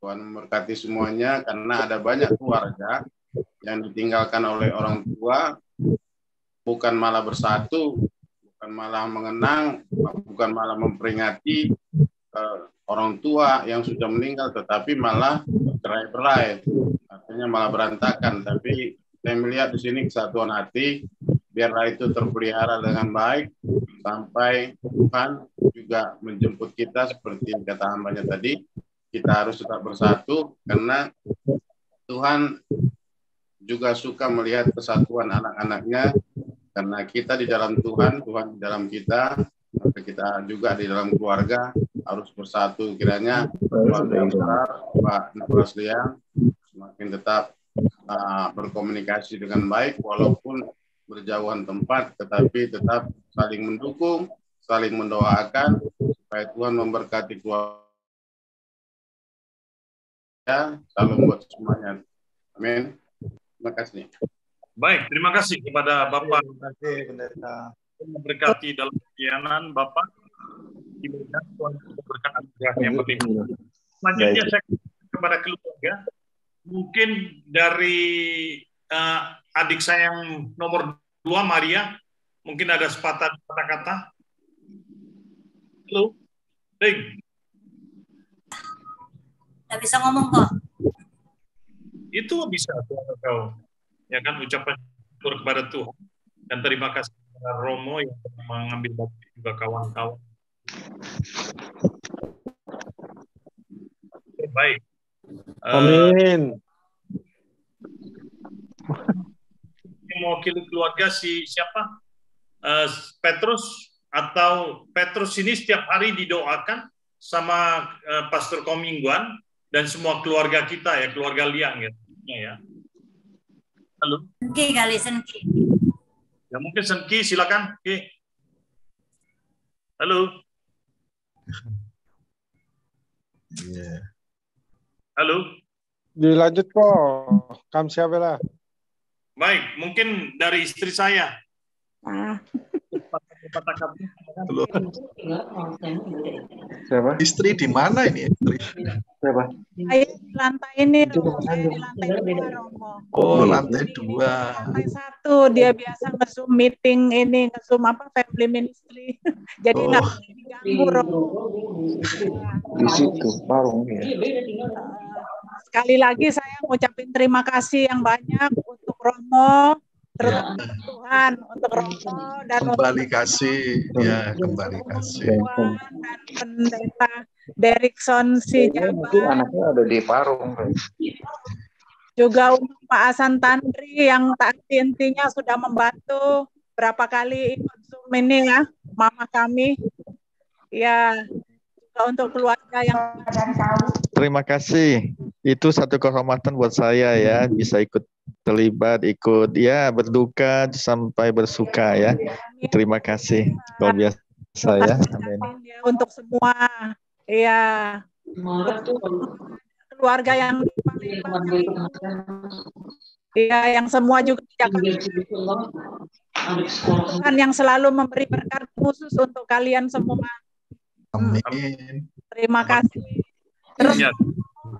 Tuhan memberkati semuanya, karena ada banyak keluarga yang ditinggalkan oleh orang tua, bukan malah bersatu, bukan malah mengenang, bukan malah memperingati orang tua yang sudah meninggal, tetapi malah bercerai-berai, artinya malah berantakan. Tapi saya melihat di sini kesatuan hati, biarlah itu terpelihara dengan baik sampai Tuhan juga menjemput kita seperti yang kata hambanya tadi. Kita harus tetap bersatu karena Tuhan juga suka melihat kesatuan anak-anaknya, karena kita di dalam Tuhan, Tuhan di dalam kita, maka kita juga di dalam keluarga harus bersatu. Kiranya keluarga yang besar, Pak Nicholas Liang, semakin tetap berkomunikasi dengan baik, walaupun berjauhan tempat, tetapi tetap saling mendukung, saling mendoakan, supaya Tuhan memberkati keluarga. Salam buat semuanya. Amin. Terima kasih. Baik, terima kasih kepada Bapak. Terima kasih, Pendeta. Memberkati dalam pelayanan Bapak. Tuhan memberikan anugerah yang berlimpah. Selanjutnya saya kepada keluarga. Mungkin dari adik saya yang nomor 2, Maria, mungkin ada sepatah kata-kata. Halo, Ding. Nggak bisa ngomong kok. Itu bisa kau, ya kan, ucapan syukur kepada Tuhan dan terima kasih kepada Romo yang mengambil waktu, juga kawan-kawan. Baik. Amin. Yang mewakili keluarga siapa? Petrus, atau Petrus ini setiap hari didoakan sama Pastor Komingguan dan semua keluarga kita ya, keluarga Liang ya. Halo. Senki kali, Senki. Ya mungkin Senki, silakan. Oke. Halo. Yeah. Halo. Dilanjut kok. Kamsiabela. Baik, mungkin dari istri saya. kata-kata. Loh, Siapa? istri di mana ini istri? Siapa? Saya di lantai ini, Romo. Saya di lantai 2, Romo. Oh, lantai Ini 2. lantai 1, dia biasa nge-zoom meeting ini, nge-zoom apa, family ministry. Jadi nggak Oh, boleh diganggu, Romo. Di situ, Parung ya. Sekali lagi saya ngucapin terima kasih yang banyak untuk Romo, terutama Tuhan, untuk Romo dan kembali untuk kasih. Ya, kembali kasih. Tuhan dan pendeta Derikson si Itu anaknya ada di Parung. juga untuk Pak Hasan Tandri yang tadi intinya sudah membantu berapa kali ikut Zoom ini ya, mama kami. Ya, juga untuk keluarga yang Terima kasih. Itu satu kehormatan buat saya ya, bisa ikut terlibat, ikut ya berduka sampai bersuka ya. Terima kasih. Luar biasa ya. Amin. ya, untuk semua. Iya. Keluarga yang di Palembang, ya, yang semua juga di Jakarta. Tuhan yang selalu memberi berkat khusus untuk kalian semua. Amin. Terima kasih. Terus Ya.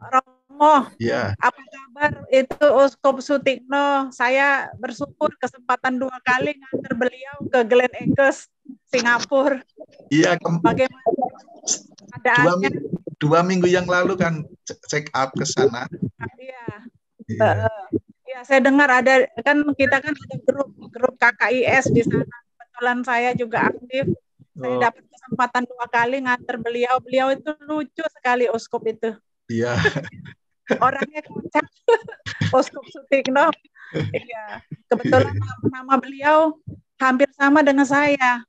Romo, Ya, apa kabar itu Uskup Sutikno? Saya bersyukur kesempatan 2 kali nganter beliau ke Glen Eagles, Singapura. iya. Bagaimana keadaannya? 2 minggu yang lalu kan check up ke sana. Iya. Iya. Ya, saya dengar ada kan kita kan ada grup KKIS di sana. Kebetulan saya juga aktif. Saya Oh, dapat kesempatan 2 kali nganter beliau. Beliau itu lucu sekali Uskup itu. iya. Orangnya kocak. Uskup Sutikno. Iya. Kebetulan nama beliau hampir sama dengan saya.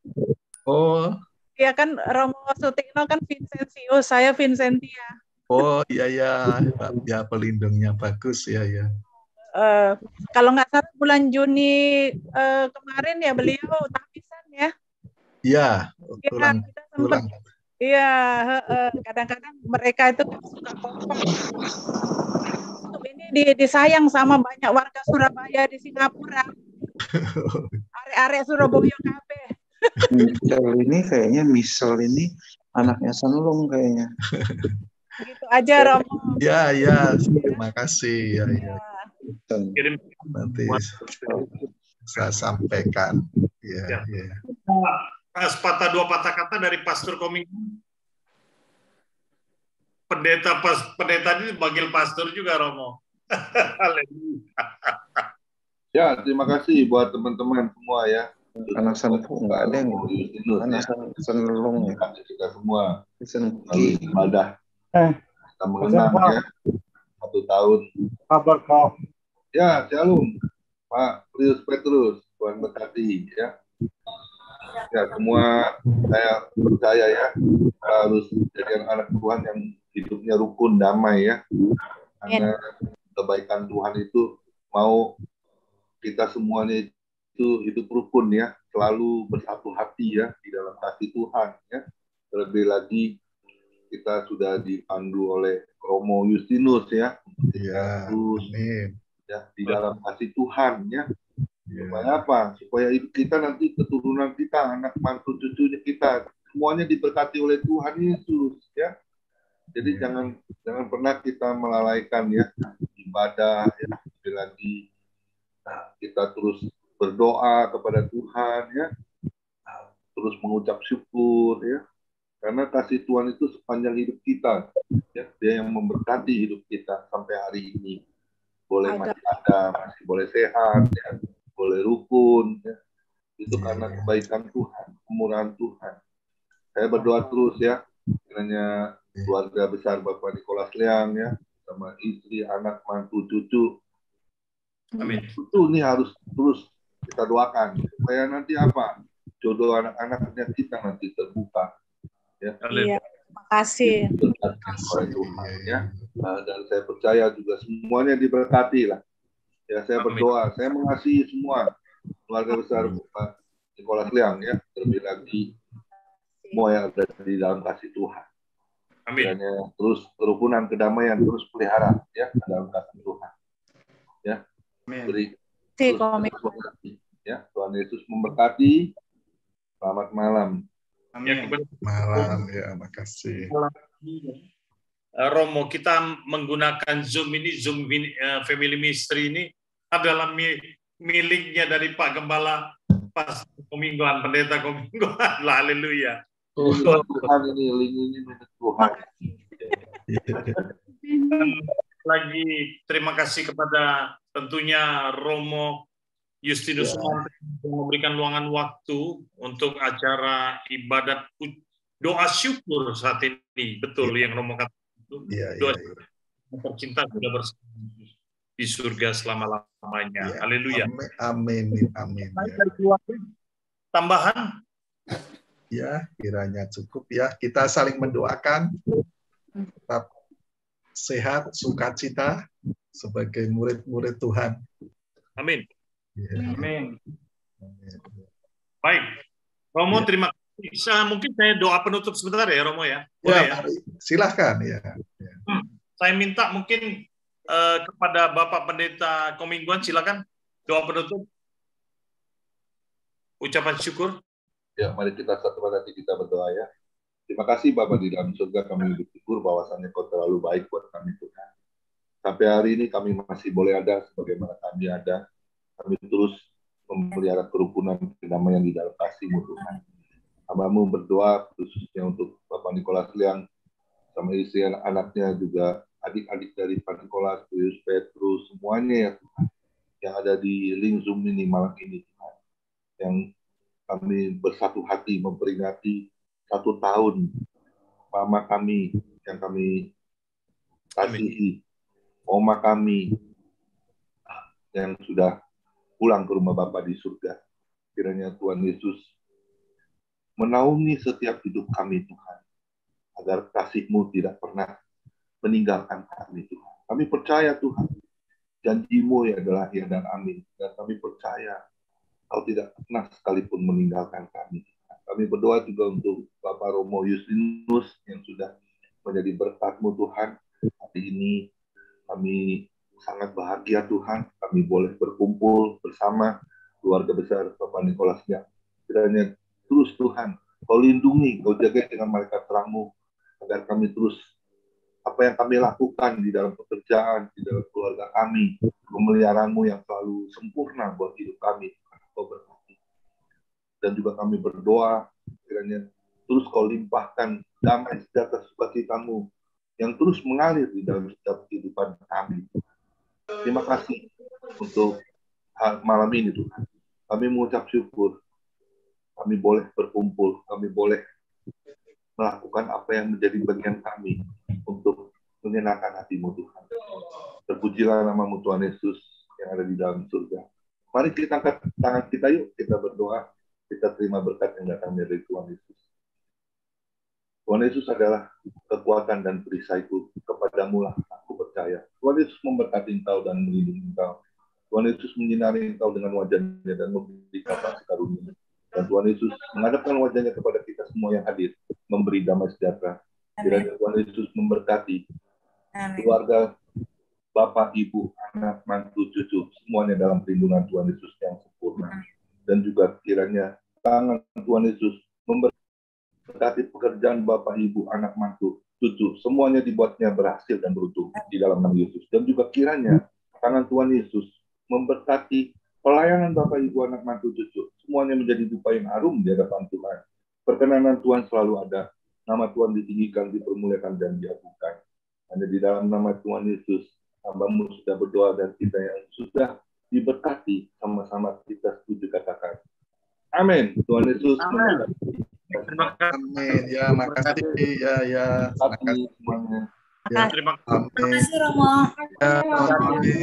Oh, Dia kan Romo Sutikno kan Vincentius, saya Vincentia. oh, iya ya. Ya, pelindungnya bagus ya, ya. Kalau nggak salah bulan Juni kemarin ya beliau tahbisan ya. Iya, Iya, pulang. kita sempat. Iya, kadang-kadang mereka itu suka kompak. Ini disayang sama banyak warga Surabaya di Singapura. Arek-arek Surabaya kabeh. Misal ini anaknya Sanlung kayaknya. Gitu aja Romo. Ya, ya. Terima kasih. Ya, ya. Kirim Nanti saya sampaikan. Ya, ya. sepatah 2 patah kata dari Pastor Koming. Pendeta ini panggil pastor juga, Romo. Ya, terima kasih buat teman-teman semua ya. Anak Sanlung nggak ada yang anak Sanlung ya. Kita semua Senki. ibadah. Kita mengenang ya 1 tahun. Kabar kau? Ya, shalom Pak Prius Petrus, Tuhan berkati ya. Ya, semua saya percaya ya harus jadi anak Tuhan yang hidupnya rukun, damai ya. Karena kebaikan Tuhan itu mau kita semuanya itu hidup rukun ya, selalu bersatu hati ya di dalam kasih Tuhan ya. Terlebih lagi kita sudah dipandu oleh Romo Justinus ya, Ya, terus amin. ya di dalam kasih Tuhan ya. Ya. Supaya apa? Supaya kita nanti keturunan kita, anak mantu cucunya kita semuanya diberkati oleh Tuhan Yesus ya. Jadi jangan pernah kita melalaikan ya ibadah ya. Lebih lagi kita terus berdoa kepada Tuhan ya. Terus mengucap syukur ya. Karena kasih Tuhan itu sepanjang hidup kita ya. Dia yang memberkati hidup kita sampai hari ini. Boleh masih ada, masih boleh sehat ya. Boleh rukun ya. Itu karena kebaikan Tuhan, kemurahan Tuhan. Saya berdoa terus ya, kiranya keluarga besar Bapak Nikolas Leang ya, sama istri, anak, mantu, cucu. Amin. Itu ini harus terus kita doakan supaya nanti apa? Jodoh anak-anaknya kita nanti terbuka. Ya. Iya, terima kasih. Oleh Tuhan ya. Dan saya percaya juga semuanya diberkati lah. Ya, saya berdoa, saya mengasihi semua keluarga besar Bapak Nikolas Leang ya, terlebih lagi semua yang ada di dalam kasih Tuhan. Amin. Kiranya terus kerukunan, kedamaian terus pelihara ya dalam kasih Tuhan. Ya. Beri terus berkati, ya. Tuhan Yesus memberkati. Selamat malam. Ya, Malam ya, makasih. Romo, kita menggunakan Zoom ini, Family Ministry ini adalah miliknya dari Pak Gembala pas Komingguan, Pendeta Komingguan. Haleluya. Tuhan ini, link ini milik Tuhan. Dan lagi terima kasih kepada tentunya Romo Justinus Sumantri yang memberikan luangan waktu untuk acara ibadat doa syukur saat ini. Betul yang Romo kata itu. Doa tercinta sudah bersama di surga selama-lamanya. Haleluya. Amin. Amin. Tambahan? Ya, kiranya cukup ya. Kita saling mendoakan. Tetap sehat, sukacita sebagai murid-murid Tuhan. Amin. Ya. Amin. Baik, Romo, terima kasih. Mungkin saya doa penutup sebentar ya, Romo ya. Boleh ya? Silahkan ya. Saya minta mungkin kepada Bapak Pendeta Komingguan, silakan doa penutup. Ucapan syukur. Ya, mari kita satu hati kita berdoa ya. Terima kasih Bapak di dalam surga, kami bersyukur bahwasannya Kau terlalu baik buat kami Tuhan. Sampai hari ini kami masih boleh ada sebagaimana kami ada. Kami terus memelihara kerukunan kedamaian di dalam kasih-Mu Tuhan. Hamba-Mu berdoa khususnya untuk Bapak Nikolas Liang sama istri anaknya, juga adik-adik dari Pak Nikolas, Pius, Petrus, semuanya ya Tuhan, yang ada di link Zoom ini malam ini Tuhan. Yang kami bersatu hati memperingati 1 tahun mama kami yang kami kasihi, oma kami yang sudah pulang ke rumah Bapa di surga. Kiranya Tuhan Yesus menaungi setiap hidup kami Tuhan, agar kasih-Mu tidak pernah meninggalkan kami Tuhan. Kami percaya Tuhan, janji-Mu adalah ya dan amin. Dan kami percaya Kau tidak pernah sekalipun meninggalkan kami. Kami berdoa juga untuk Bapak Romo Justinus yang sudah menjadi berkat-Mu Tuhan. Hari ini kami sangat bahagia Tuhan, kami boleh berkumpul bersama keluarga besar Bapak Nikolas Liang. Kiranya terus Tuhan, Kau lindungi, Kau jaga dengan malaikat terang-Mu, agar kami terus apa yang kami lakukan di dalam pekerjaan, di dalam keluarga kami, pemeliharaan-Mu yang selalu sempurna buat hidup kami, Kau berkati. Dan juga kami berdoa, kiranya terus Kau limpahkan damai sejahtera sukacita-Mu yang terus mengalir di dalam setiap kehidupan kami. Terima kasih untuk malam ini Tuhan. Kami mengucap syukur. Kami boleh berkumpul. Kami boleh melakukan apa yang menjadi bagian kami untuk menyenangkan hati-Mu Tuhan. Terpujilah nama-Mu Tuhan Yesus yang ada di dalam surga. Mari kita angkat tangan kita yuk. Kita berdoa. Kita terima berkat yang datang dari Tuhan Yesus. Tuhan Yesus adalah kekuatan dan perisaiku. Kepadamu lah aku percaya. Tuhan Yesus memberkati engkau dan melindungi engkau. Tuhan Yesus menyinari engkau dengan wajahnya dan memberikan kasih karunia. Dan Tuhan Yesus menghadapkan wajahnya kepada kita semua yang hadir, memberi damai sejahtera. Kiranya Tuhan Yesus memberkati keluarga, Bapak, Ibu, anak, mantu, cucu, semuanya dalam perlindungan Tuhan Yesus yang sempurna. Dan juga kiranya tangan Tuhan Yesus memberkati pekerjaan Bapak, Ibu, anak, mantu, cucu, semuanya dibuatnya berhasil dan beruntung di dalam nama Yesus. Dan juga kiranya tangan Tuhan Yesus memberkati pelayanan Bapak, Ibu, anak, mantu, cucu, semuanya menjadi dupa yang harum di hadapan Tuhan. Perkenanan Tuhan selalu ada, nama Tuhan ditinggikan, dipermuliakan, dan diagungkan. Hanya di dalam nama Tuhan Yesus, hamba-Mu sudah berdoa, dan kita yang sudah diberkati, sama-sama kita setuju katakan. Amin. Tuhan Yesus memberkati. Amin. Ya, makasih. Ya. Makasih semuanya. Ya, Terima kasih Romo. Ya, amin.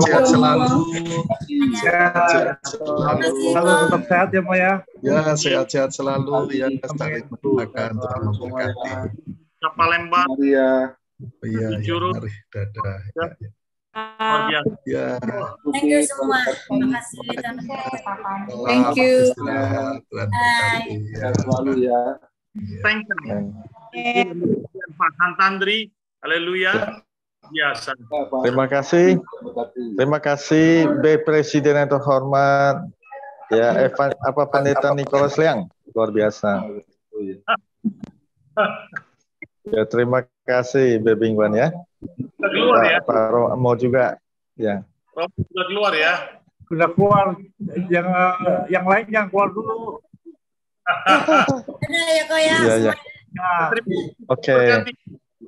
Sehat selalu. Sehat selalu. Tetap sehat ya, Pak ya. Ya, sehat-sehat selalu. Ya, saling mendoakan, Tuhan memberkati. Ke Palembang. Iya. Iya, mari. Dadah. Ya. Thank you semua. Terima kasih. Thank you. Sehat selalu ya. Thank you. Pak Santandri, haleluya. Biasa. Terima kasih. Terima kasih B Presiden yang terhormat Ya, Pendeta Nicholas Liang, luar biasa. Ya, terima kasih Bebingwan ya. Sudah keluar ya. Pak Romo juga ya. Romo sudah keluar ya. Sudah keluar. Yang lain yang keluar dulu. Ada ya kok ya. Iya, iya. Oke.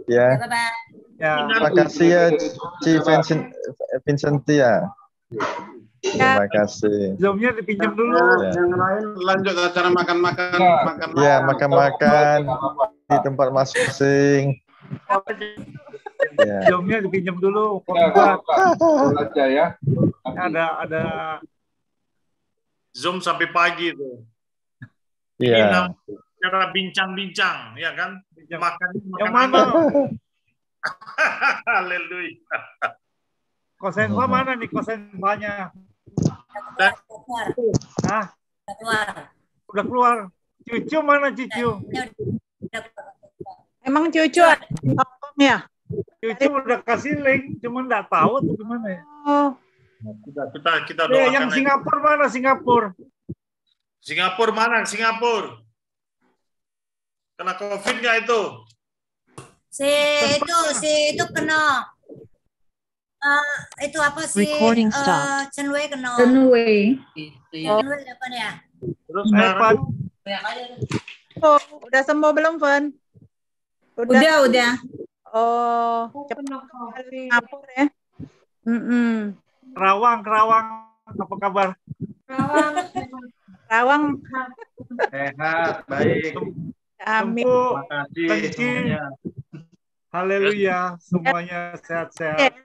Ya. Ya. Terima kasih ya Ci Vincentia. Terima kasih. Zoom-nya dipinjam dulu. Ya. Yang lain lanjut acara makan-makan. Ya, makan-makan di tempat masing-masing. Ya. Zoom-nya dipinjam dulu. Aja ya. Ada Zoom sampai pagi tuh. Iya. Cara bincang-bincang, ya kan? Makan yang mana? Haleluya. Kosenva mana nih kosenvanya? Hah? Udah keluar. Cucu mana cucu? Emang cucu ya? Cucu udah kasih link, cuman nggak tahu tuh gimana ya. Oh. Kita doakan. Yang Singapura mana Singapura? Singapura mana? Singapura. Kena COVID nggak itu? Si itu kena. Itu apa sih? Chenwei kena. Chenwei. Chenwei apa ya? Terus udah sembuh belum, Fen? Udah. Oh, cepat ke Singapura ya. Kerawang, apa kabar? Kerawang. Sehat, baik. Amin. Terima kasih semuanya. Haleluya, semuanya sehat-sehat.